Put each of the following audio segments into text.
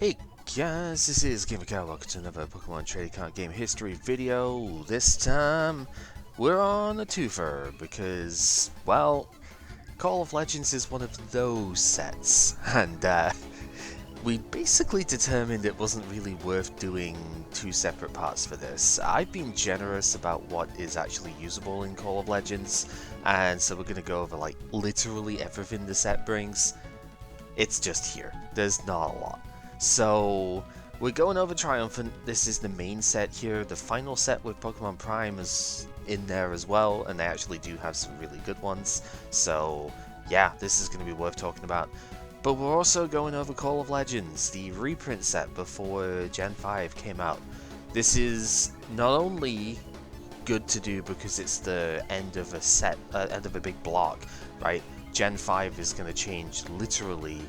Hey guys, this is GamerCow. Welcome to another Pokemon Trading Card Game History video. This time, we're on a twofer because, well, Call of Legends is one of those sets, and we basically determined it wasn't really worth doing two separate parts for this. I've been generous about what is actually usable in Call of Legends, and so we're going to go over like literally everything the set brings. It's just here. There's not a lot. So we're going over Triumphant. This is the main set here. The final set with Pokemon Prime is in there as well, and they actually do have some really good ones. So yeah, this is going to be worth talking about. But we're also going over Call of Legends, the reprint set before Gen 5 came out. This is not only good to do because it's the end of a set, end of a big block, right? Gen 5 is going to change literally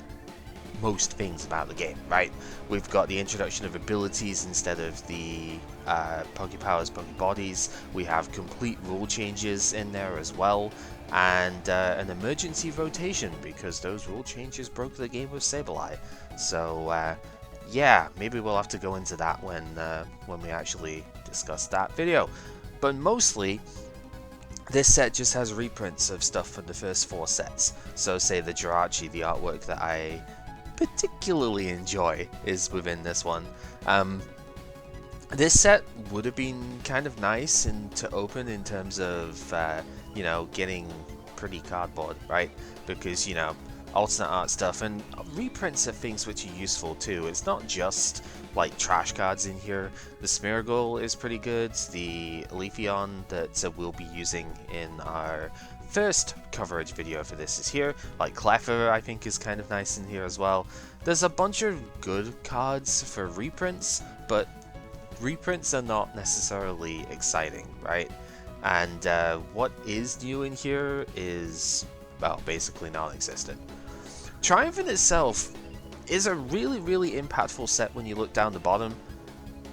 most things about the game, right? We've got the introduction of abilities instead of the Pokepowers, Pokebodies. We have complete rule changes in there as well, and an emergency rotation because those rule changes broke the game with Sableye. So yeah, maybe we'll have to go into that when we actually discuss that video. But mostly, this set just has reprints of stuff from the first 4 sets. So say the Jirachi, the artwork that I particularly enjoy, is within this one. This set would have been kind of nice to open in terms of, you know, getting pretty cardboard, right? Because, you know, alternate art stuff and reprints of things which are useful too. It's not just like trash cards in here. The Smeargle is pretty good. The Leafeon that we'll be using in our first coverage video for this is here. Like Cleffer, I think, is kind of nice in here as well. There's a bunch of good cards for reprints, but reprints are not necessarily exciting, right? And what is new in here is, well, basically non-existent. Triumphant itself is a really impactful set when you look down the bottom,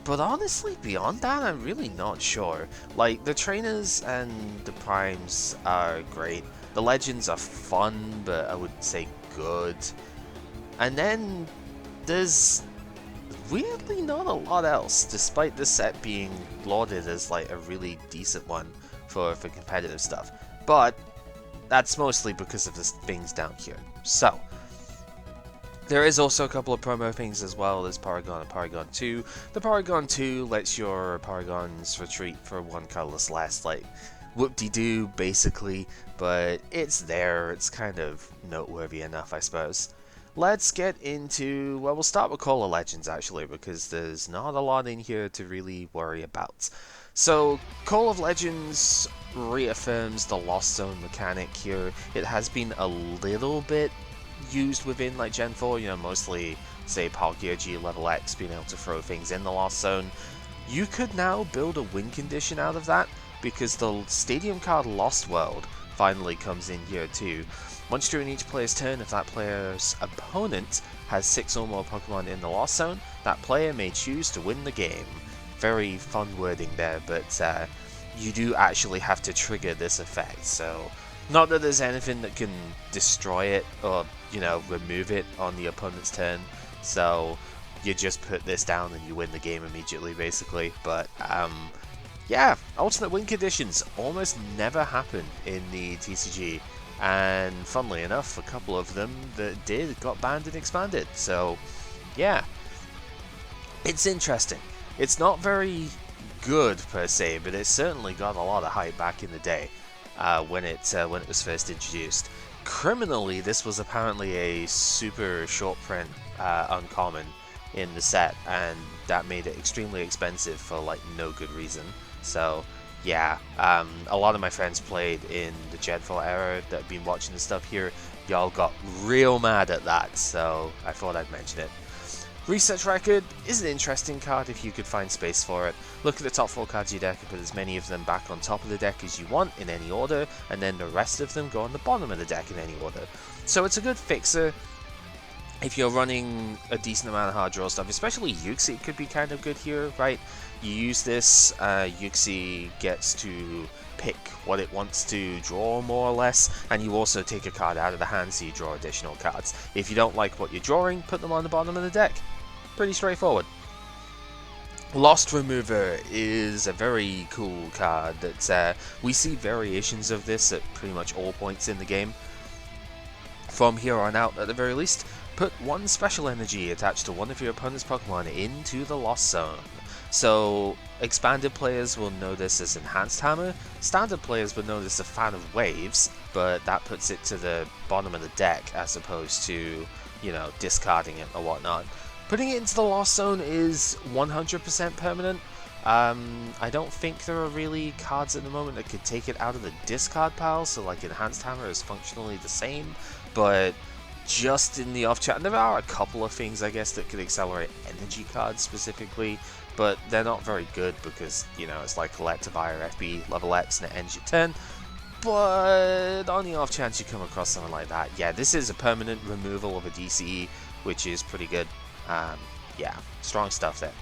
but honestly, beyond that, I'm really not sure. Like, the trainers and the primes are great. The legends are fun, but I would say good. And then there's weirdly not a lot else, despite the set being lauded as like a really decent one for competitive stuff. But that's mostly because of the things down here. So there is also a couple of promo things as well. There's Paragon and Paragon 2. The Paragon 2 lets your Paragons retreat for 1 colorless less, like whoop-de-doo basically, but it's there. It's kind of noteworthy enough, I suppose. Let's get into, well, we'll start with Call of Legends actually, because there's not a lot in here to really worry about. So, Call of Legends reaffirms the Lost Zone mechanic here. It has been a little bit used within like Gen 4, you know, mostly say Palkia G level X being able to throw things in the Lost Zone. You could now build a win condition out of that because the Stadium card Lost World finally comes in here too. Once during each player's turn, if that player's opponent has 6 or more Pokemon in the Lost Zone, that player may choose to win the game. Very fun wording there, but you do actually have to trigger this effect, so not that there's anything that can destroy it or, you know, remove it on the opponent's turn, so you just put this down and you win the game immediately, basically. But yeah, alternate win conditions almost never happen in the TCG, and funnily enough, a couple of them that did got banned and expanded, so yeah, it's interesting. It's not very good per se, but it certainly got a lot of hype back in the day. When it was first introduced. Criminally, this was apparently a super short print uncommon in the set, and that made it extremely expensive for like no good reason. So yeah, a lot of my friends played in the Gen 4 era that have been watching the stuff here. Y'all got real mad at that, so I thought I'd mention it. Research Record is an interesting card if you could find space for it. Look at the top 4 cards of your deck and put as many of them back on top of the deck as you want in any order, and then the rest of them go on the bottom of the deck in any order. So it's a good fixer if you're running a decent amount of hard draw stuff, especially Yuxi could be kind of good here, right? You use this, Yuxi gets to pick what it wants to draw more or less, and you also take a card out of the hand so you draw additional cards. If you don't like what you're drawing, put them on the bottom of the deck. pretty straightforward. Lost Remover is a very cool card that we see variations of this at pretty much all points in the game. From here on out, at the very least, put one special energy attached to one of your opponent's Pokemon into the Lost Zone. So, expanded players will know this as Enhanced Hammer, standard players will know this as Fan of Waves, but that puts it to the bottom of the deck as opposed to, you know, discarding it or whatnot. Putting it into the Lost Zone is 100% permanent. I don't think there are really cards at the moment that could take it out of the discard pile, so like Enhanced Hammer is functionally the same, but just in the off chance, there are a couple of things I guess that could accelerate energy cards specifically, but they're not very good because, you know, it's like Electivire FB level X and it ends your turn. But on the off chance you come across something like that, yeah, this is a permanent removal of a DCE, which is pretty good. Yeah, strong stuff there.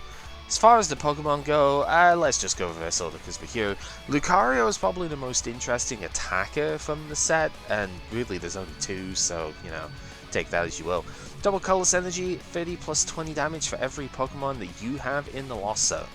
As far as the Pokemon go, let's just go reverse order because we're here. Lucario is probably the most interesting attacker from the set, and really there's only two, so, you know, take that as you will. Double Colorless Energy, 30 plus 20 damage for every Pokemon that you have in the Lost Zone.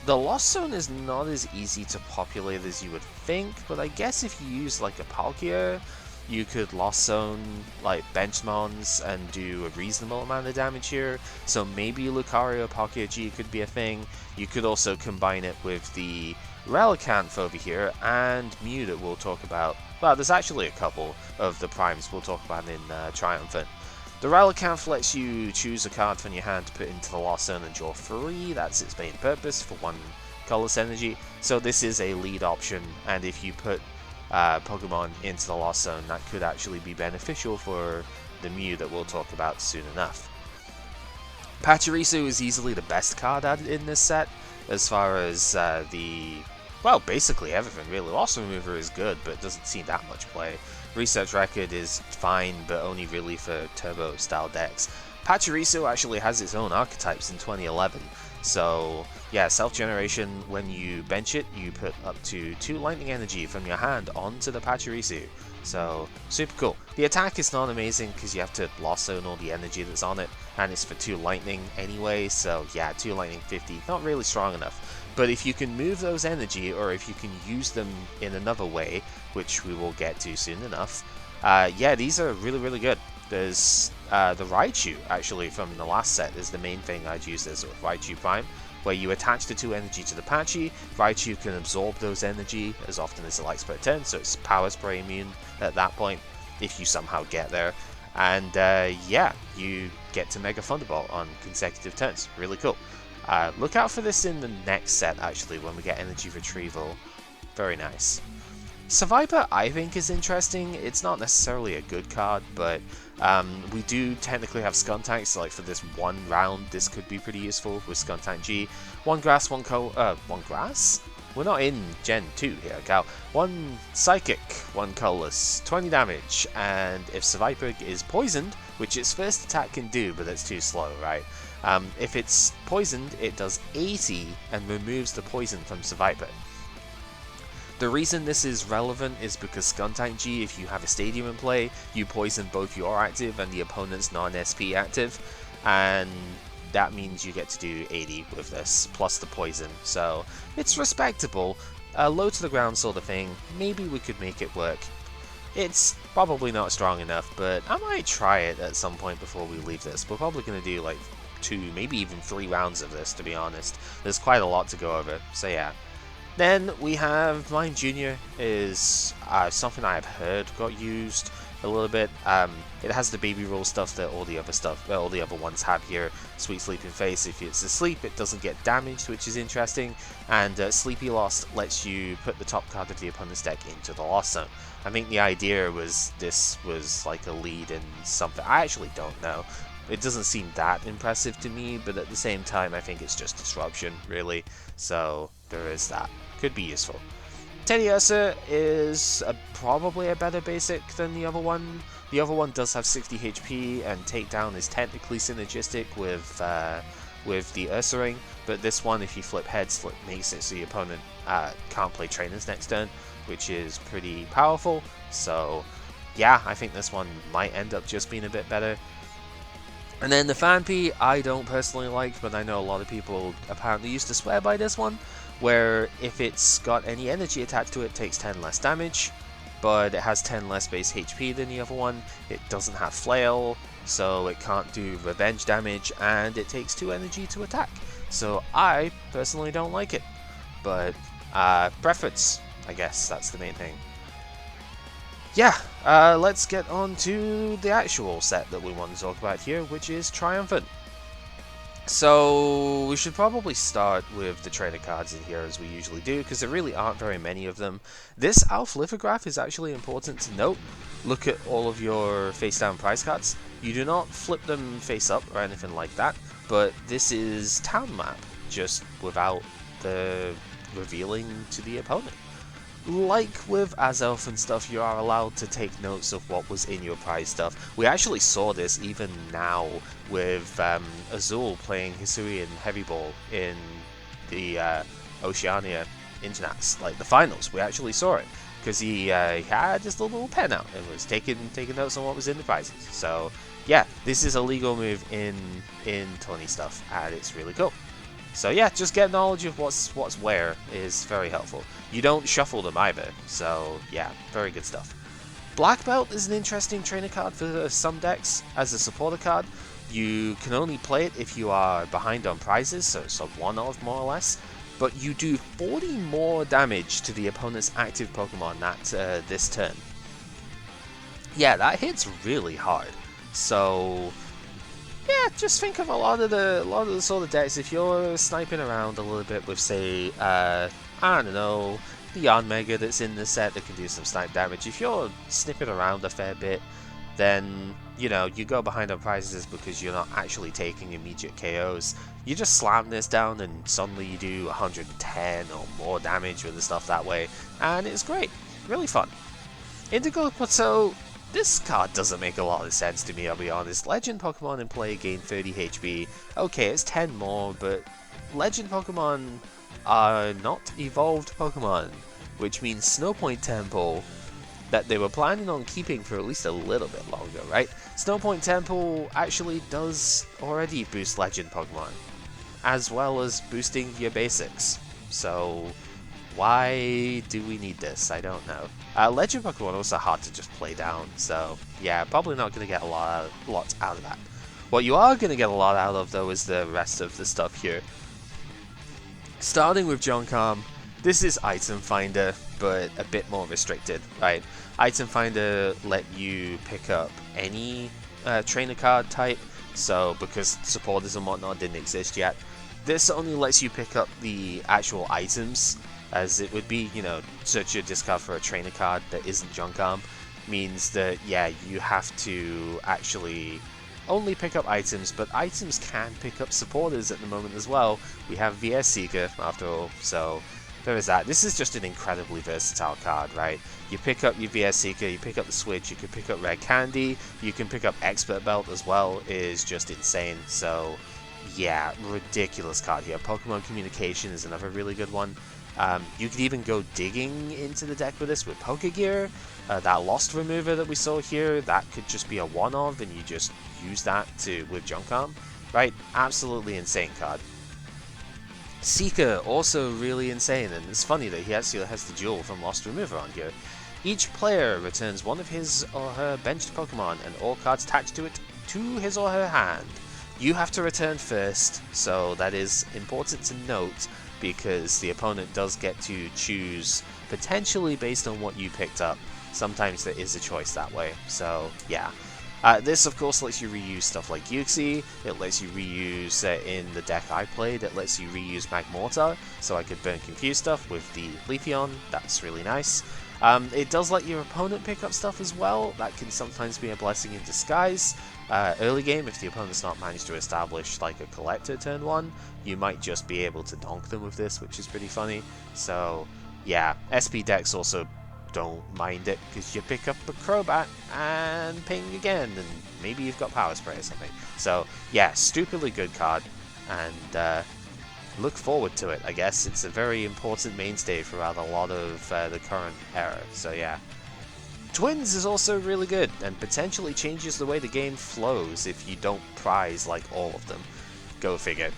The Lost Zone is not as easy to populate as you would think, but I guess if you use like a Palkia, you could Lost Zone like Benchmons and do a reasonable amount of damage here, so maybe Lucario Palkia G could be a thing. You could also combine it with the Relicanth over here and Mew that we'll talk about. Well, there's actually a couple of the primes we'll talk about in Triumphant. The Relicanth lets you choose a card from your hand to put into the Lost Zone and draw 3, that's its main purpose for one colorless energy, so this is a lead option, and if you put Pokemon into the Lost Zone, that could actually be beneficial for the Mew that we'll talk about soon enough. Pachirisu is easily the best card added in this set, as far as well, basically everything really. Lost Remover is good, but it doesn't see that much play. Research Record is fine, but only really for Turbo style decks. Pachirisu actually has its own archetypes in 2011, so yeah, self-generation, when you bench it, you put up to 2 lightning energy from your hand onto the Pachirisu, so super cool. The attack is not amazing because you have to Lost Zone all the energy that's on it, and it's for 2 lightning anyway, so yeah, 2 lightning 50, not really strong enough. But if you can move those energy, or if you can use them in another way, which we will get to soon enough, yeah, these are really, really good. There's the Raichu, actually, from the last set is the main thing I'd use as Raichu Prime, where you attach the 2 energy to the Patchy. Raichu can absorb those energy as often as it likes per turn, so it's Power Spray immune at that point, if you somehow get there. And yeah, you get to Mega Thunderbolt on consecutive turns. Really cool. Look out for this in the next set, actually, when we get Energy Retrieval. Very nice. Seviper, I think, is interesting. It's not necessarily a good card, but we do technically have Skuntank, so like for this one round, this could be pretty useful with Skuntank G. 1 grass, 1 grass? We're not in Gen 2 here, Cal. 1 Psychic, 1 colorless, 20 damage, and if Seviper is poisoned, which its first attack can do, but it's too slow, right? If it's poisoned, it does 80 and removes the poison from Seviper. The reason this is relevant is because Skuntank G, if you have a Stadium in play, you poison both your active and the opponent's non-SP active, and that means you get to do 80 with this, plus the poison, so it's respectable. Low to the ground sort of thing, maybe we could make it work. It's probably not strong enough, but I might try it at some point before we leave this. We're probably going to do like 2, maybe even 3 rounds of this, to be honest. There's quite a lot to go over, so yeah. Then we have Mime Jr. is something I have heard got used a little bit. It has the baby roll stuff that all the other ones have here. Sweet Sleeping Face, if it's asleep, it doesn't get damaged, which is interesting. And Sleepy Lost lets you put the top card of the opponent's deck into the Lost Zone. I think the idea was this was like a lead in something. I actually don't know. It doesn't seem that impressive to me, but at the same time, I think it's just disruption, really. So there is that. Could be useful. Teddiursa is probably a better basic than the other one. The other one does have 60 HP, and Takedown is technically synergistic with the Ursaring, but this one, if you flip heads, makes it so your opponent can't play trainers next turn, which is pretty powerful. So yeah, I think this one might end up just being a bit better. And then the Fanpy, I don't personally like, but I know a lot of people apparently used to swear by this one, where if it's got any energy attached to it, it takes 10 less damage, but it has 10 less base HP than the other one. It doesn't have flail, so it can't do revenge damage, and it takes 2 energy to attack. So I personally don't like it, but preference, I guess that's the main thing. Yeah, let's get on to the actual set that we want to talk about here, which is Triumphant. So we should probably start with the trainer cards in here as we usually do, because there really aren't very many of them. This Alpha lithograph is actually important to note. Look at all of your face down prize cards. You do not flip them face up or anything like that, but this is town map, just without the revealing to the opponent. Like with Azelf and stuff, you are allowed to take notes of what was in your prize stuff. We actually saw this even now with Azul playing Hisuian Heavy Ball in the Oceania Internats, like the finals. We actually saw it because he had just a little pen out and was taking notes on what was in the prizes. So yeah, this is a legal move in tourney stuff, and it's really cool. So yeah, just get knowledge of what's where is very helpful. You don't shuffle them either, so yeah, very good stuff. Black Belt is an interesting trainer card for some decks. As a supporter card, you can only play it if you are behind on prizes, so it's a one-off more or less. But you do 40 more damage to the opponent's active Pokemon this turn. Yeah, that hits really hard. So yeah, just think of a lot of the sort of decks. If you're sniping around a little bit with, say, I don't know, the Yanmega that's in the set that can do some snipe damage. If you're snipping around a fair bit, then you know you go behind on prizes because you're not actually taking immediate KOs. You just slam this down, and suddenly you do 110 or more damage with the stuff that way, and it's great, really fun. Indigo Plateau. This card doesn't make a lot of sense to me, I'll be honest. Legend Pokemon in play gain 30 HP. Okay, it's 10 more, but Legend Pokemon are not evolved Pokemon, which means Snowpoint Temple, that they were planning on keeping for at least a little bit longer, right? Snowpoint Temple actually does already boost Legend Pokemon, as well as boosting your basics. So why do we need this? I don't know. Legend Pokemon are also hard to just play down, so yeah, probably not going to get a lot out of that. What you are going to get a lot out of, though, is the rest of the stuff here. Starting with Junkam, this is Item Finder, but a bit more restricted, right? Item Finder let you pick up any trainer card type, so because supporters and whatnot didn't exist yet, this only lets you pick up the actual items, as it would be, you know, search your discard for a trainer card that isn't Junkam, means that, yeah, you have to actually only pick up items, but items can pick up supporters at the moment as well. We have VS Seeker, after all, so there is that. This is just an incredibly versatile card, right? You pick up your VS Seeker, you pick up the Switch, you can pick up Red Candy, you can pick up Expert Belt as well, it is just insane. So yeah, ridiculous card here. Pokemon Communication is another really good one. You could even go digging into the deck with this with Pokegear. That Lost Remover that we saw here, that could just be a one-of, and you just use that with Junkam, right? Absolutely insane card. Seeker, also really insane, and it's funny that he actually has the duel from Lost Remover on here. Each player returns one of his or her benched Pokemon and all cards attached to it to his or her hand. You have to return first, so that is important to note, because the opponent does get to choose potentially based on what you picked up. Sometimes there is a choice that way, so yeah. This of course lets you reuse stuff like Uxie, it lets you reuse, in the deck I played, it lets you reuse Magmortar, so I could burn Confuse stuff with the Leafeon, that's really nice. It does let your opponent pick up stuff as well, that can sometimes be a blessing in disguise. Early game, if the opponent's not managed to establish like a collector turn 1, you might just be able to donk them with this, which is pretty funny. So yeah, SP decks also don't mind it, because you pick up a Crobat and ping again, and maybe you've got Power Spray or something. So yeah, stupidly good card, and look forward to it, I guess. It's a very important mainstay throughout a lot of the current era, so yeah. Twins is also really good, and potentially changes the way the game flows if you don't prize like all of them. Go figure.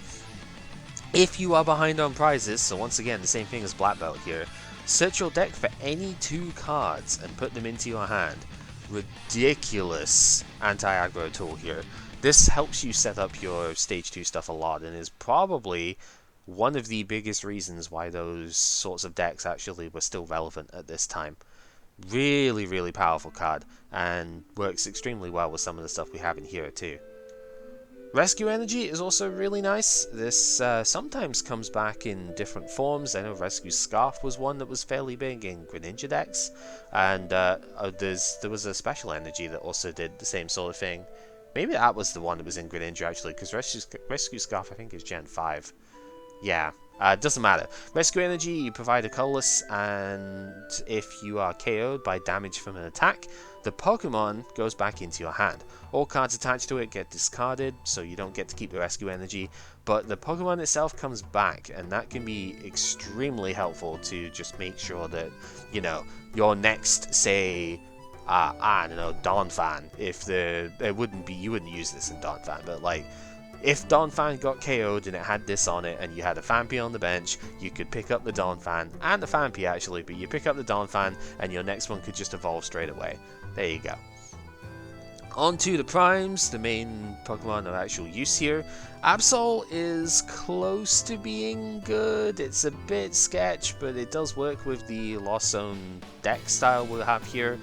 If you are behind on prizes, so once again the same thing as Black Belt here, search your deck for any 2 cards and put them into your hand. Ridiculous anti-aggro tool here. This helps you set up your stage 2 stuff a lot, and is probably one of the biggest reasons why those sorts of decks actually were still relevant at this time. Really, really powerful card, and works extremely well with some of the stuff we have in here too. Rescue Energy is also really nice. This sometimes comes back in different forms. I know Rescue Scarf was one that was fairly big in Greninja decks, and there was a Special Energy that also did the same sort of thing. Maybe that was the one that was in Greninja actually, because Rescue Scarf I think is Gen 5. Yeah, doesn't matter. Rescue Energy, you provide a colorless, and if you are KO'd by damage from an attack, the Pokemon goes back into your hand. All cards attached to it get discarded, so you don't get to keep the Rescue Energy, but the Pokemon itself comes back, and that can be extremely helpful to just make sure that, you know, your next, say, I don't know, Donphan, if you wouldn't use this in Donphan, but like, if Donphan got KO'd and it had this on it and you had a Phanpy on the bench, you could pick up the Donphan, and the Phanpy actually, but you pick up the Donphan and your next one could just evolve straight away. There you go. On to the Primes, the main Pokemon of actual use here. Absol is close to being good. It's a bit sketch, but it does work with the Lost Zone deck style we'll have here.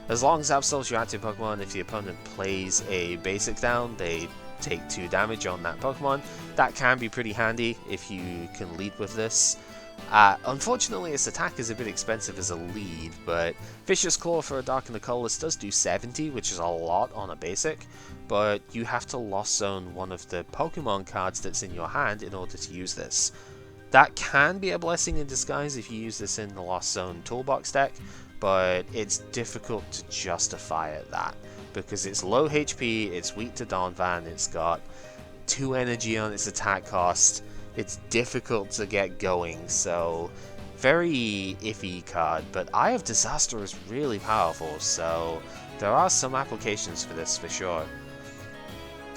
As long as Absol's your active Pokemon, if the opponent plays a basic down, they take 2 damage on that Pokemon. That can be pretty handy if you can lead with this. Unfortunately, its attack is a bit expensive as a lead, but Vicious Claw for a Dark and a Colorless does do 70, which is a lot on a basic, but you have to Lost Zone one of the Pokemon cards that's in your hand in order to use this. That can be a blessing in disguise if you use this in the Lost Zone Toolbox deck, but it's difficult to justify at that, because it's low HP, it's weak to Donphan, it's got 2 energy on its attack cost, it's difficult to get going, so very iffy card, but Eye of Disaster is really powerful, so there are some applications for this for sure.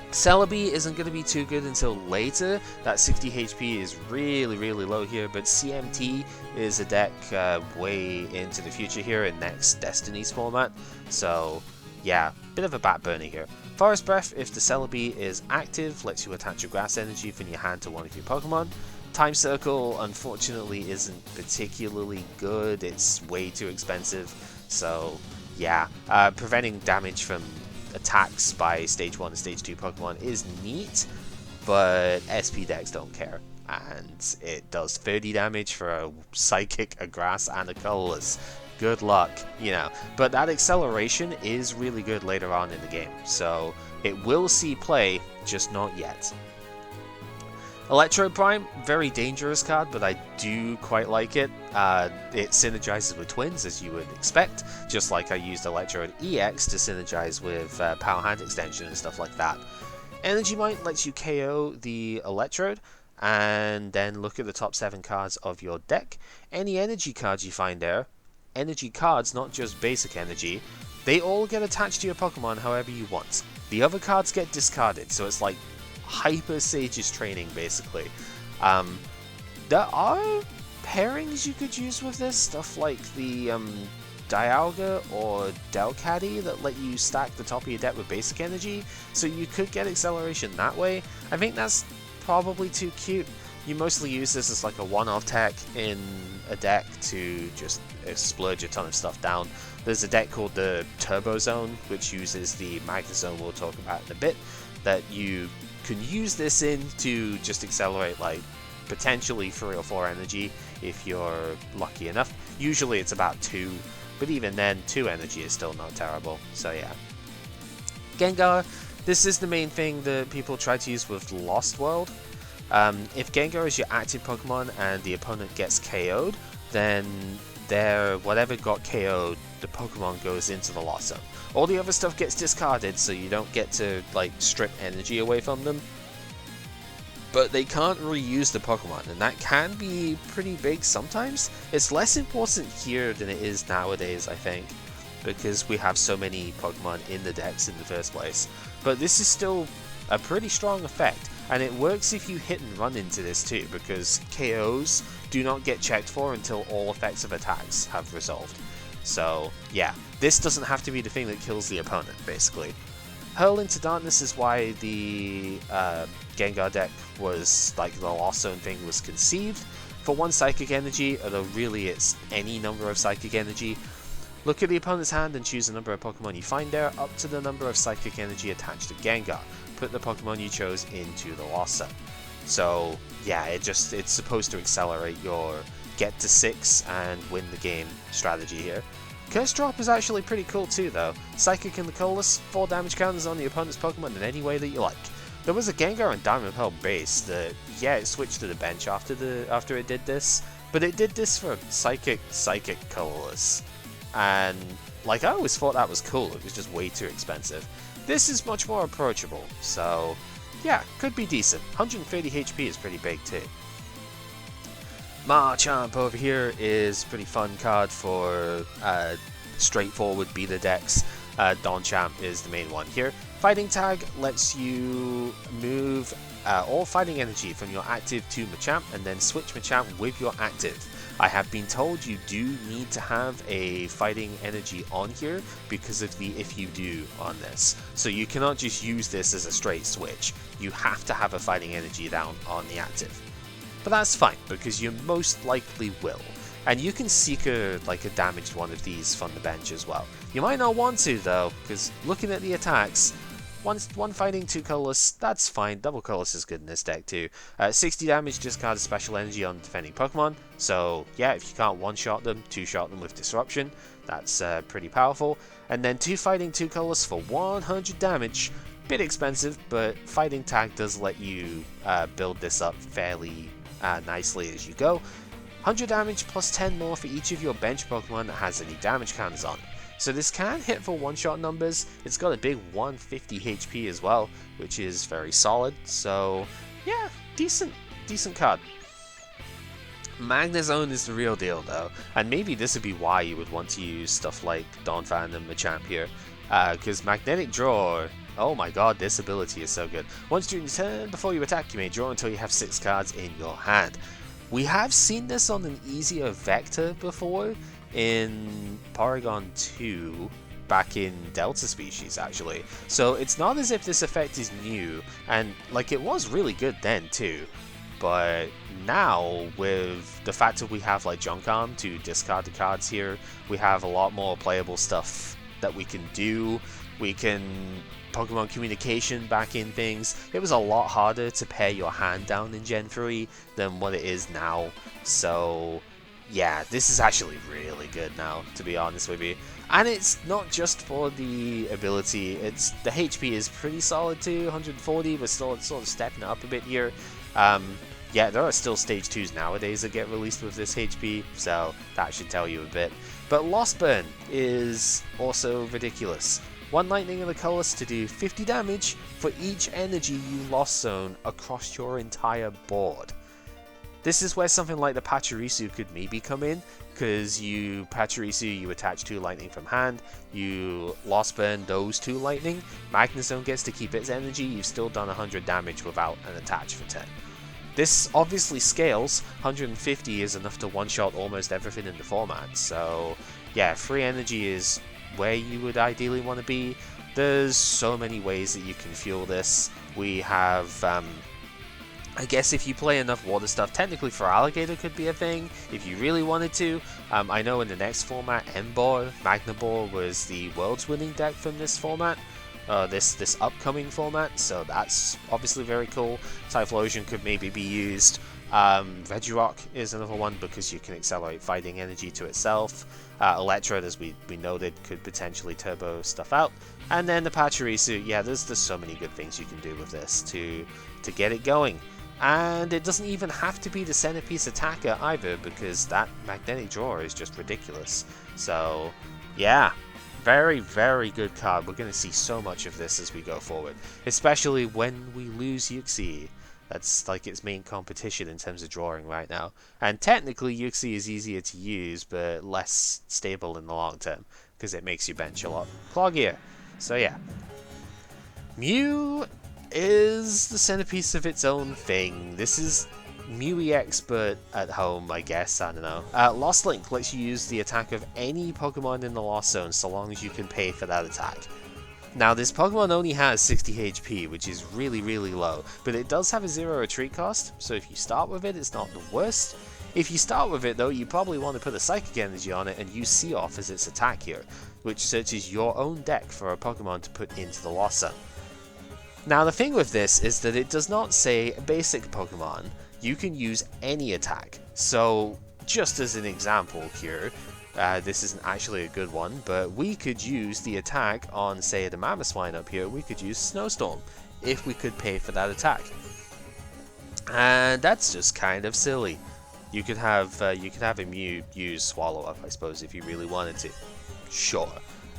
Celebi isn't going to be too good until later. That 60 HP is really, really low here, but CMT is a deck way into the future here in next Destiny's format, so yeah, bit of a back burner here. Forest Breath, if the Celebi is active, lets you attach a Grass Energy from your hand to one of your Pokemon. Time Circle, unfortunately, isn't particularly good. It's way too expensive, so yeah, preventing damage from attacks by Stage 1 and Stage 2 Pokemon is neat, but SP decks don't care. And it does 30 damage for a Psychic, a Grass, and a Colorless. Good luck, you know. But that acceleration is really good later on in the game, so it will see play, just not yet. Electro Prime, very dangerous card, but I do quite like it. It synergizes with Twins, as you would expect, just like I used Electrode EX to synergize with Power Hand Extension and stuff like that. Energy Might lets you KO the Electrode, and then look at the top 7 cards of your deck. Any energy cards you find there, energy cards, not just basic energy, they all get attached to your Pokemon however you want. The other cards get discarded, so it's like Hyper Sage's training, basically. There are pairings you could use with this, stuff like the Dialga or Delcatty that let you stack the top of your deck with basic energy, so you could get acceleration that way. I think that's probably too cute. You mostly use this as like a one-off tech in a deck to just splurge a ton of stuff down. There's a deck called the Turbo Zone, which uses the Magna Zone we'll talk about in a bit, that you can use this in to just accelerate like potentially 3 or 4 energy if you're lucky enough. Usually it's about 2, but even then 2 energy is still not terrible, so yeah. Gengar, this is the main thing that people try to use with Lost World. If Gengar is your active Pokemon and the opponent gets KO'd, then whatever got KO'd, the Pokemon goes into the Lost Zone. All the other stuff gets discarded, so you don't get to like strip energy away from them. But they can't reuse the Pokemon, and that can be pretty big sometimes. It's less important here than it is nowadays, I think. because we have so many Pokemon in the decks in the first place. But this is still a pretty strong effect, and it works if you hit and run into this too, because KOs do not get checked for until all effects of attacks have resolved. So yeah, this doesn't have to be the thing that kills the opponent, basically. Hurl into Darkness is why the Gengar deck was, like, the Lost Zone thing was conceived. For 1 Psychic Energy, although really it's any number of Psychic Energy, look at the opponent's hand and choose the number of Pokemon you find there up to the number of Psychic Energy attached to Gengar. Put the Pokemon you chose into the Lost Zone. So yeah, it's supposed to accelerate your get to 6 and win the game strategy here. Curse Drop is actually pretty cool too though. Psychic in the Colress, 4 damage counters on the opponent's Pokemon in any way that you like. There was a Gengar and Diamond Pearl base that, yeah, it switched to the bench after it did this, but it did this for Psychic Colorless. And like, I always thought that was cool, it was just way too expensive. This is much more approachable, so yeah, could be decent. 130 HP is pretty big too. Machamp over here is a pretty fun card for straightforward beater decks. Donchamp is the main one here. Fighting Tag lets you move all fighting energy from your active to Machamp and then switch Machamp with your active. I have been told you do need to have a fighting energy on here because of the if you do on this. So you cannot just use this as a straight switch. You have to have a fighting energy down on the active. But that's fine because you most likely will. And you can seek a damaged one of these from the bench as well. You might not want to though, because looking at the attacks, one fighting, 2 colorless, that's fine. Double colorless is good in this deck too. 60 damage, discard a special energy on defending Pokemon. So yeah, if you can't one-shot them, 2-shot them with Disruption. That's pretty powerful. And then 2 fighting, 2 colorless for 100 damage. Bit expensive, but Fighting Tag does let you build this up fairly nicely as you go. 100 damage plus 10 more for each of your bench Pokemon that has any damage counters on. So this can hit for one-shot numbers. It's got a big 150 HP as well, which is very solid. So yeah, decent card. Magnezone is the real deal though, and maybe this would be why you would want to use stuff like Donphan and Machamp here, because Magnetic Draw, oh my god, this ability is so good. Once during your turn, before you attack, you may draw until you have 6 cards in your hand. We have seen this on an easier vector before, in Porygon 2, back in Delta Species actually. So it's not as if this effect is new, and like it was really good then too. But now, with the fact that we have like Junk Arm to discard the cards here, we have a lot more playable stuff that we can do. We can Pokemon Communication back in things. It was a lot harder to pare your hand down in Gen 3 than what it is now. So yeah, this is actually really good now, to be honest with you. And it's not just for the ability, it's the HP is pretty solid too, 140, we're still sort of stepping it up a bit here. Yeah, there are still Stage 2s nowadays that get released with this HP, so that should tell you a bit. But Lost Burn is also ridiculous. 1 Lightning in the Colors to do 50 damage for each energy you Lost Zone across your entire board. This is where something like the Pachirisu could maybe come in, because you attach 2 Lightning from hand, you Lost Burn those 2 Lightning, Magnezone gets to keep its energy, you've still done 100 damage without an attach for 10. This obviously scales, 150 is enough to one-shot almost everything in the format, so yeah, free energy is where you would ideally want to be. There's so many ways that you can fuel this. We have, I guess if you play enough water stuff, technically for Alligator could be a thing, if you really wanted to. I know in the next format, Emboar, Magnabor was the world's winning deck from this format. This upcoming format, so that's obviously very cool. Typhlosion could maybe be used. Regirock is another one because you can accelerate fighting energy to itself. Electrode, as we noted, could potentially turbo stuff out. And then the Pachirisu, yeah, there's so many good things you can do with this to get it going. And it doesn't even have to be the centerpiece attacker either, because that Magnetic Draw is just ridiculous. So yeah, very, very good card. We're going to see so much of this as we go forward, especially when we lose Yuxi. That's like its main competition in terms of drawing right now. And technically Yuxi is easier to use, but less stable in the long term. because it makes your bench a lot cloggier. So yeah. Mew is the centerpiece of its own thing. This is Mew expert at home, I guess, I don't know. Lost Link lets you use the attack of any Pokemon in the Lost Zone so long as you can pay for that attack. Now this Pokemon only has 60 HP, which is really low, but it does have a 0 retreat cost, so if you start with it, it's not the worst. If you start with it though, you probably want to put a Psychic Energy on it and use Sea Off as its attack here, which searches your own deck for a Pokemon to put into the Lost Zone. Now the thing with this is that it does not say basic Pokemon, you can use any attack. So just as an example here, this isn't actually a good one, but we could use the attack on, say, the Mamoswine up here, we could use Snowstorm, if we could pay for that attack. And that's just kind of silly. You could have a Mew use Swallow Up, I suppose, if you really wanted to. Sure.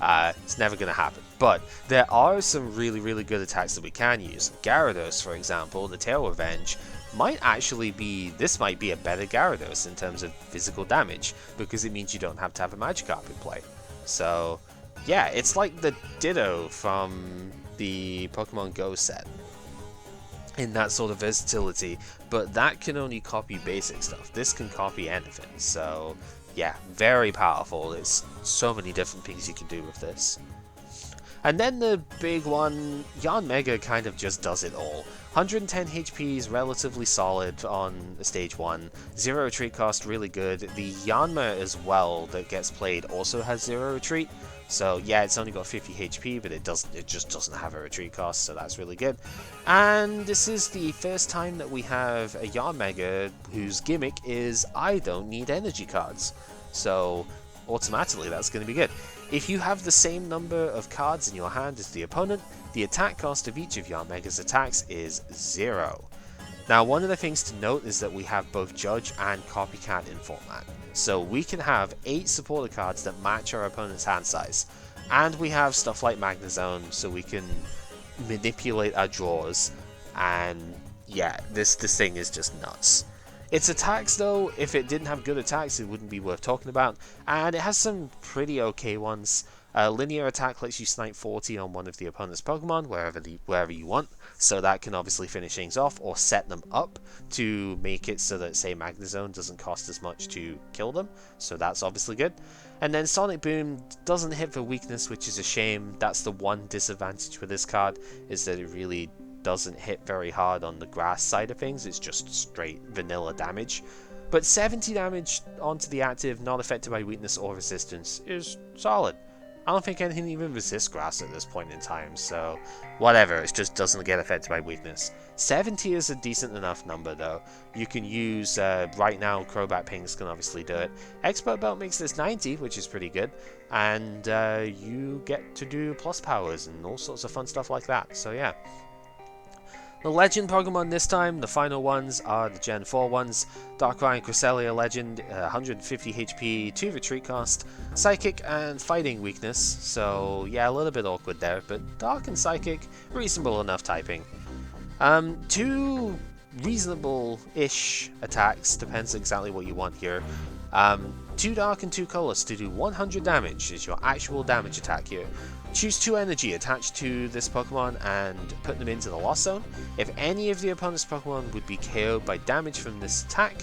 It's never going to happen. But there are some really good attacks that we can use. Gyarados, for example, the Tail Revenge, might actually be, this might be a better Gyarados in terms of physical damage, because it means you don't have to have a Magikarp in play. So, yeah, it's like the Ditto from the Pokemon Go set, in that sort of versatility, but that can only copy basic stuff. This can copy anything, so yeah, very powerful. There's so many different things you can do with this. And then the big one, Yanmega kind of just does it all. 110 HP is relatively solid on stage 1, 0 retreat cost really good. The Yanma as well that gets played also has 0 retreat. So yeah, it's only got 50 HP, but it just doesn't have a retreat cost, so that's really good. And this is the first time that we have a Yanmega whose gimmick is I don't need energy cards. So automatically that's going to be good. If you have the same number of cards in your hand as the opponent, the attack cost of each of Yanmega's attacks is 0. Now one of the things to note is that we have both Judge and Copycat in format. So we can have 8 supporter cards that match our opponent's hand size. And we have stuff like Magnezone, so we can manipulate our draws. And yeah, this thing is just nuts. Its attacks though, if it didn't have good attacks, it wouldn't be worth talking about. And it has some pretty okay ones. Linear attack lets you snipe 40 on one of the opponent's Pokemon, wherever you want. So that can obviously finish things off, or set them up to make it so that, say, Magnezone doesn't cost as much to kill them. So that's obviously good. And then Sonic Boom doesn't hit for weakness, which is a shame. That's the one disadvantage with this card, is that it really doesn't hit very hard on the grass side of things. It's just straight vanilla damage. But 70 damage onto the active, not affected by weakness or resistance, is solid. I don't think anything even resists grass at this point in time, so whatever, it just doesn't get affected by weakness. 70 is a decent enough number though. You can use, right now, Crobat Pings can obviously do it. Expert Belt makes this 90, which is pretty good, and you get to do plus powers and all sorts of fun stuff like that, so yeah. The Legend Pokemon this time, the final ones, are the Gen 4 ones. Darkrai and Cresselia Legend, 150 HP, 2 retreat cost, Psychic and Fighting weakness, so yeah, a little bit awkward there, but Dark and Psychic, reasonable enough typing. 2 reasonable-ish attacks, depends exactly what you want here. 2 Dark and 2 Colorless to do 100 damage is your actual damage attack here. Choose 2 energy attached to this Pokemon and put them into the Lost Zone. If any of the opponent's Pokemon would be KO'd by damage from this attack,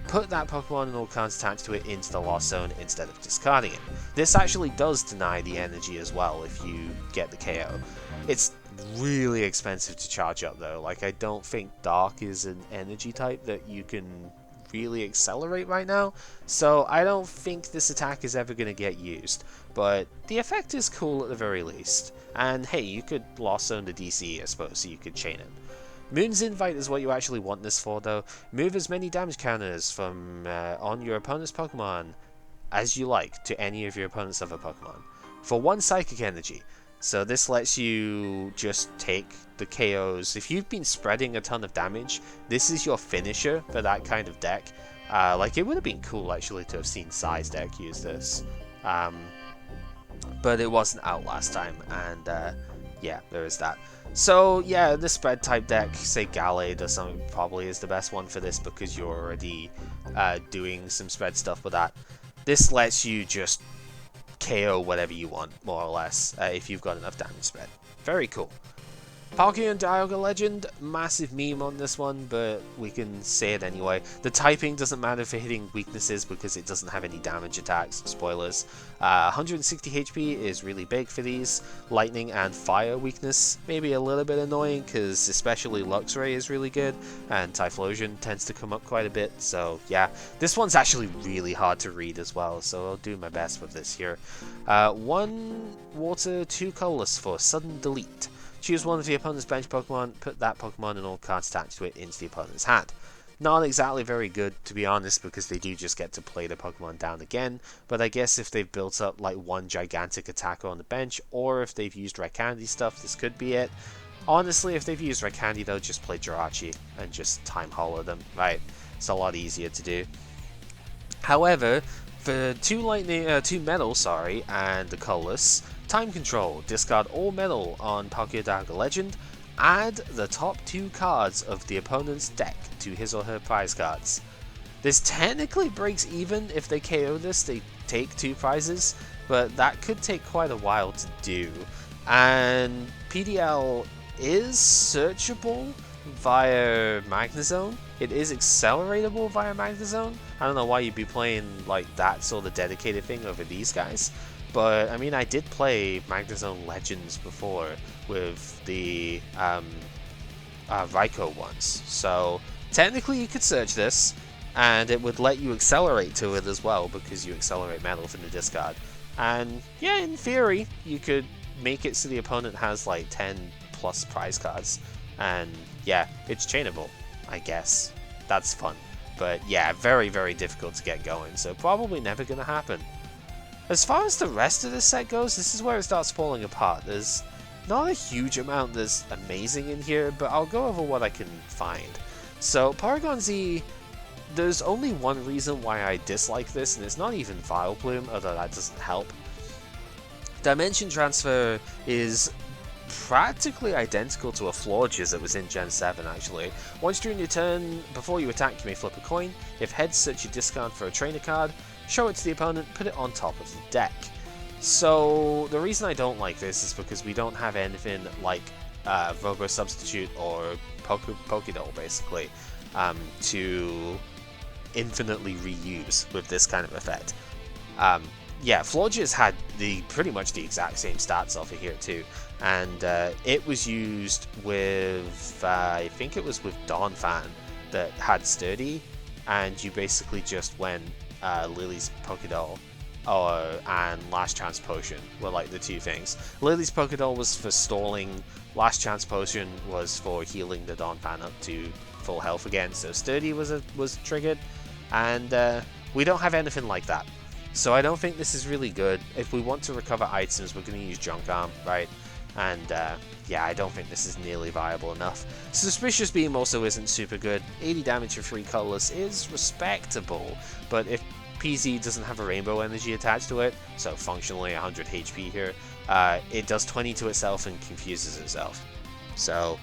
put that Pokemon and all cards attached to it into the Lost Zone instead of discarding it. This actually does deny the energy as well if you get the KO. It's really expensive to charge up though. Like, I don't think Dark is an energy type that you can really accelerate right now, so I don't think this attack is ever going to get used, but the effect is cool at the very least. And hey, you could Lost Zone the DC, I suppose, so you could chain it. Moon's Invite is what you actually want this for though. Move as many damage counters from on your opponent's Pokemon as you like to any of your opponent's other Pokemon for 1 Psychic Energy. So this lets you just take the KOs. If you've been spreading a ton of damage, this is your finisher for that kind of deck. Like, it would have been cool actually to have seen Sai's deck use this. But it wasn't out last time, and yeah, there is that. So yeah, the spread type deck, say Gallade or something, probably is the best one for this because you're already doing some spread stuff with that. This lets you just KO whatever you want, more or less, if you've got enough damage spread. Very cool. Palkia Dialga Legend, massive meme on this one, but we can say it anyway. The typing doesn't matter for hitting weaknesses because it doesn't have any damage attacks, spoilers. 160 HP is really big for these. Lightning and fire weakness, maybe a little bit annoying because especially Luxray is really good, and Typhlosion tends to come up quite a bit, so yeah. This one's actually really hard to read as well, so I'll do my best with this here. 1 water, 2 colorless for sudden delete. Choose one of the opponent's bench Pokemon, put that Pokemon and all cards attached to it into the opponent's hand. Not exactly very good, to be honest, because they do just get to play the Pokemon down again, but I guess if they've built up like one gigantic attacker on the bench, or if they've used Red Candy stuff, this could be it. Honestly, if they've used Red Candy though, just play Jirachi and just time hollow them, right? It's a lot easier to do. However, for 2 metal, and the colorless, time control, discard all metal on Palkia Dialga Legend, add the top 2 cards of the opponent's deck to his or her prize cards. This technically breaks even. If they KO this, they take 2 prizes, but that could take quite a while to do. And PDL is searchable via Magnezone. It is acceleratable via Magnezone. I don't know why you'd be playing like that sort of dedicated thing over these guys. But, I mean, I did play Magnezone Legends before with the Raikou ones. So, technically you could search this, and it would let you accelerate to it as well, because you accelerate metal from the discard. And, yeah, in theory, you could make it so the opponent has, like, 10 plus prize cards. And, yeah, it's chainable, I guess. That's fun. But, yeah, very, very difficult to get going, so probably never gonna happen. As far as the rest of this set goes, this is where it starts falling apart. There's not a huge amount that's amazing in here, but I'll go over what I can find. So, Porygon Z, there's only one reason why I dislike this, and it's not even Vileplume, although that doesn't help. Dimension Transfer is practically identical to a Florges that was in Gen 7 actually. Once during your turn, before you attack, you may flip a coin. If heads, search your discard for a trainer card, show it to the opponent, put it on top of the deck. So the reason I don't like this is because we don't have anything like Robo Substitute or Pokédoll basically to infinitely reuse with this kind of effect. Yeah, Florges had pretty much the exact same stats off of here too, and it was used with, I think it was with Donphan that had Sturdy, and you basically just went Lily's Pokédoll and Last Chance Potion were like the 2 things. Lily's Pokédoll was for stalling, Last Chance Potion was for healing the Donphan up to full health again, so Sturdy was triggered, and we don't have anything like that. So I don't think this is really good. If we want to recover items, we're going to use Junk Arm, right? And yeah, I don't think this is nearly viable enough. Suspicious Beam also isn't super good. 80 damage for 3 colorless is respectable, but if PZ doesn't have a rainbow energy attached to it, so functionally 100 HP here, it does 20 to itself and confuses itself. So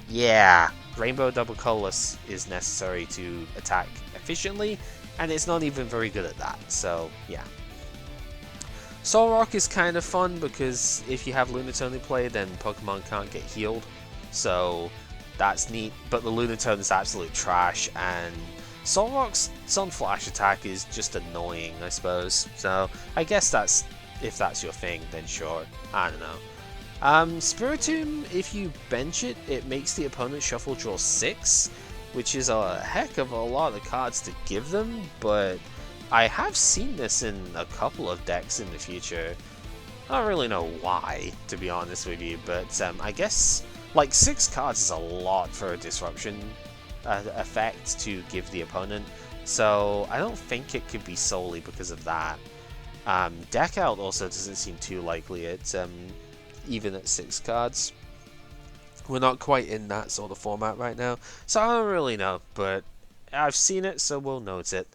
yeah, rainbow double colorless is necessary to attack efficiently, and it's not even very good at that, so yeah. Solrock is kind of fun because if you have Lunatone in play, then Pokemon can't get healed, so that's neat, but the Lunatone is absolute trash, and Solrock's Sunflash attack is just annoying, I suppose, so I guess if that's your thing, then sure, I don't know. Spiritomb, if you bench it, it makes the opponent shuffle draw 6, which is a heck of a lot of cards to give them, but I have seen this in a couple of decks in the future. I don't really know why, to be honest with you, but I guess like 6 cards is a lot for a disruption effect to give the opponent, so I don't think it could be solely because of that. Deck out also doesn't seem too likely, it's even at 6 cards. We're not quite in that sort of format right now, so I don't really know, but I've seen it, so we'll note it.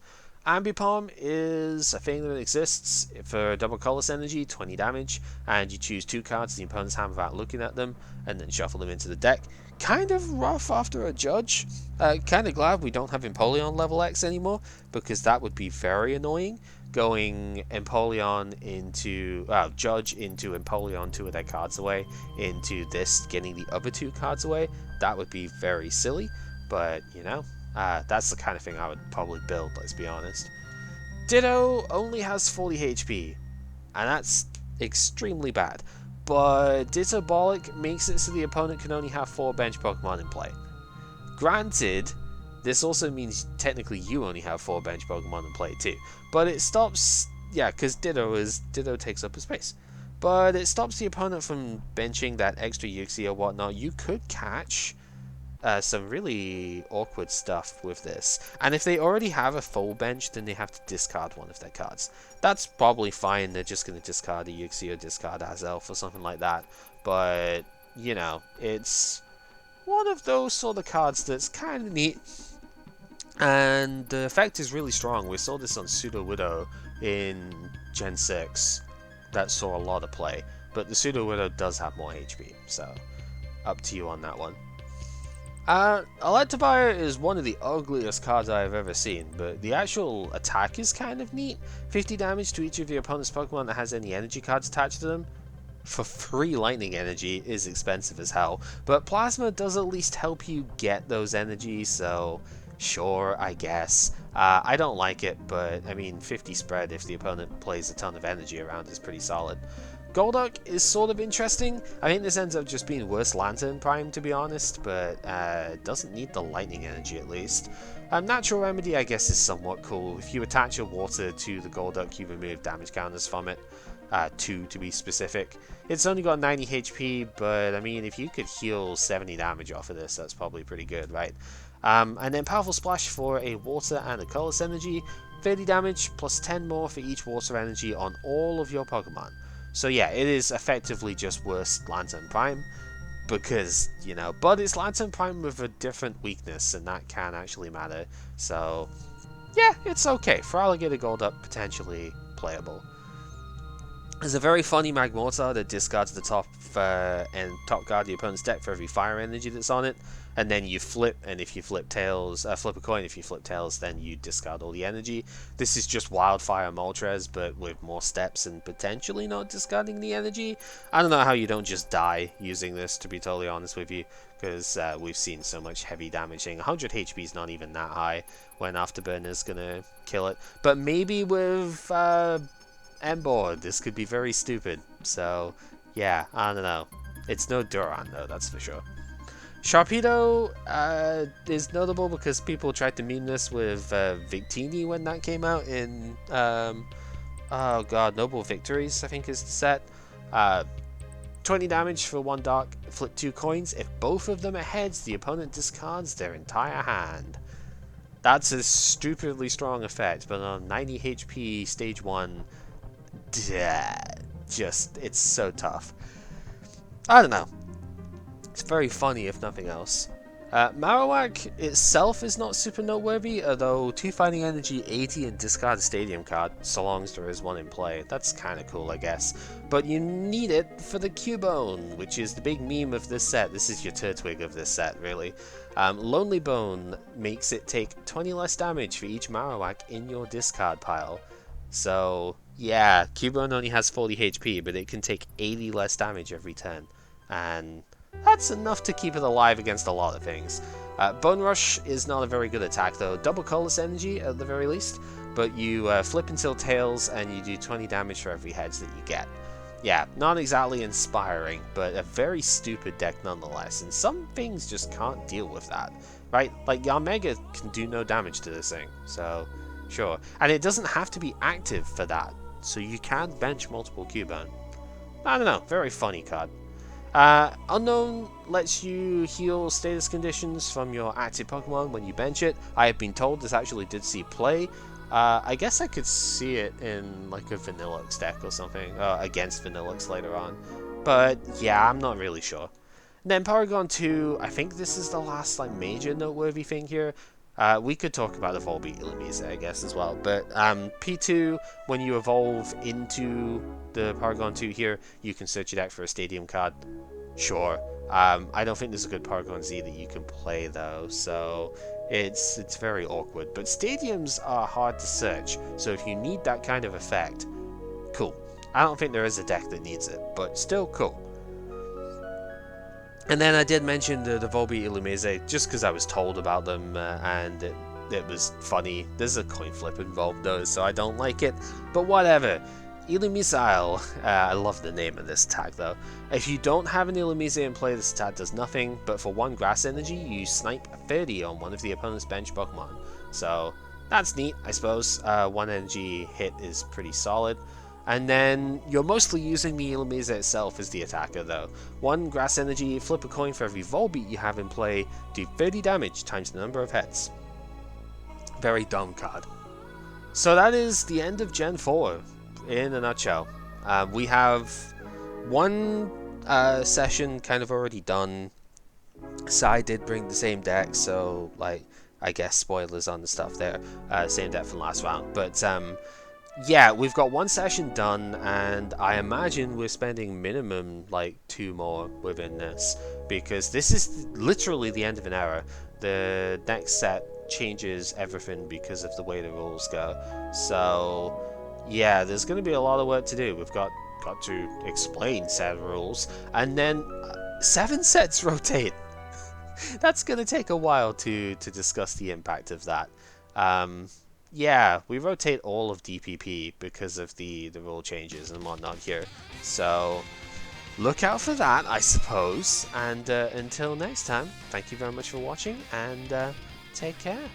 Ambipom is a thing that exists for double colorless energy, 20 damage, and you choose 2 cards in the opponent's hand without looking at them, and then shuffle them into the deck. Kind of rough after a judge. Kind of glad we don't have Empoleon level X anymore, because that would be very annoying. going Empoleon into Judge into Empoleon 2 of their cards away into this getting the other 2 cards away, that would be very silly. But you know, that's the kind of thing I would probably build. Let's be honest. Ditto only has 40 HP, and that's extremely bad. But Ditto Bollock makes it so the opponent can only have 4 bench Pokemon in play. Granted, this also means technically you only have 4 bench Pokemon in play too. But it stops, yeah, because Ditto takes up a space. But it stops the opponent from benching that extra Uxie or whatnot. You could catch some really awkward stuff with this. And if they already have a full bench, then they have to discard one of their cards. That's probably fine. They're just going to discard a Uxie or discard Azelf or something like that. But, you know, it's one of those sort of cards that's kind of neat. And the effect is really strong. We saw this on Pseudo Widow in Gen 6. That saw a lot of play. But the Pseudo Widow does have more HP. So, up to you on that one. Electivire is one of the ugliest cards I've ever seen, but the actual attack is kind of neat. 50 damage to each of your opponent's Pokemon that has any energy cards attached to them. For 3 lightning energy is expensive as hell, but Plasma does at least help you get those energies, so sure, I guess. I don't like it, but I mean 50 spread if the opponent plays a ton of energy around is pretty solid. Golduck is sort of interesting. I think this ends up just being worse Lantern Prime, to be honest, but doesn't need the lightning energy at least. Natural Remedy, I guess, is somewhat cool. If you attach a water to the Golduck, you remove damage counters from it. 2 to be specific. It's only got 90 HP, but I mean, if you could heal 70 damage off of this, that's probably pretty good, right? And then Powerful Splash for a water and a colorless energy. 30 damage plus 10 more for each water energy on all of your Pokemon. So yeah, it is effectively just worse Lantern Prime, because, you know, but it's Lantern Prime with a different weakness, and that can actually matter. So yeah, it's okay. For Alligator Golduck, potentially playable. There's a very funny Magmortar that discards the top and top card of the opponent's deck for every fire energy that's on it, and then you flip, and if you flip tails, flip a coin. If you flip tails, then you discard all the energy. This is just Wildfire Moltres, but with more steps and potentially not discarding the energy. I don't know how you don't just die using this, to be totally honest with you, because we've seen so much heavy damaging. 100 HP is not even that high when Afterburner's gonna kill it, but maybe with Emboard, this could be very stupid. So yeah, I don't know. It's no Duran though, that's for sure. Sharpedo is notable because people tried to meme this with Victini when that came out in oh god, Noble Victories, I think is the set. 20 damage for 1 dark, flip 2 coins. If both of them are heads, the opponent discards their entire hand. That's a stupidly strong effect, but on 90 HP stage 1, just, it's so tough. I don't know. It's very funny if nothing else. Marowak itself is not super noteworthy, although 2 fighting energy, 80 and discard a stadium card, so long as there is one in play. That's kind of cool, I guess. But you need it for the Cubone, which is the big meme of this set. This is your Turtwig of this set, really. Lonely Bone makes it take 20 less damage for each Marowak in your discard pile. So yeah, Cubone only has 40 HP, but it can take 80 less damage every turn. And that's enough to keep it alive against a lot of things. Bone Rush is not a very good attack though. Double colorless energy at the very least, but you flip until tails and you do 20 damage for every heads that you get. Yeah, not exactly inspiring, but a very stupid deck nonetheless, and some things just can't deal with that, right? Like Yarmega can do no damage to this thing, so sure. And it doesn't have to be active for that, so you can bench multiple Cubone. I don't know, very funny card. Unknown lets you heal status conditions from your active Pokemon when you bench it. I have been told this actually did see play. I guess I could see it in like a Vanillux deck or something, against Vanillux later on. But yeah, I'm not really sure. And then Paragon 2, I think this is the last like major noteworthy thing here. We could talk about the Volbeat Illumise, I guess, as well. But P2, when you evolve into the Paragon 2 here, you can search your deck for a Stadium card. Sure. I don't think there's a good Paragon Z that you can play, though. So, It's very awkward. But stadiums are hard to search, so if you need that kind of effect, cool. I don't think there is a deck that needs it, but still cool. And then I did mention the Volbeat Illumise just because I was told about them and it was funny. There's a coin flip involved though, so I don't like it, but whatever. Illumisile. I love the name of this attack though. If you don't have an Illumise in play, this attack does nothing, but for 1 grass energy, you snipe 30 on one of the opponent's bench Pokemon. So that's neat, I suppose. 1 energy hit is pretty solid. And then you're mostly using the Illumise itself as the attacker though. 1 grass energy, flip a coin for every Volbeat you have in play, do 30 damage times the number of heads. Very dumb card. So that is the end of Gen 4 in a nutshell. We have 1 session kind of already done. Sai did bring the same deck, so like I guess spoilers on the stuff there. Same deck from last round, but yeah, we've got 1 session done, and I imagine we're spending minimum like 2 more within this, because this is literally the end of an era. The next set changes everything because of the way the rules go. So yeah, there's going to be a lot of work to do. We've got to explain said rules, and then 7 sets rotate. That's going to take a while to discuss the impact of that. Yeah, we rotate all of DPP because of the rule changes and whatnot here. So look out for that, I suppose. And until next time, thank you very much for watching, and take care.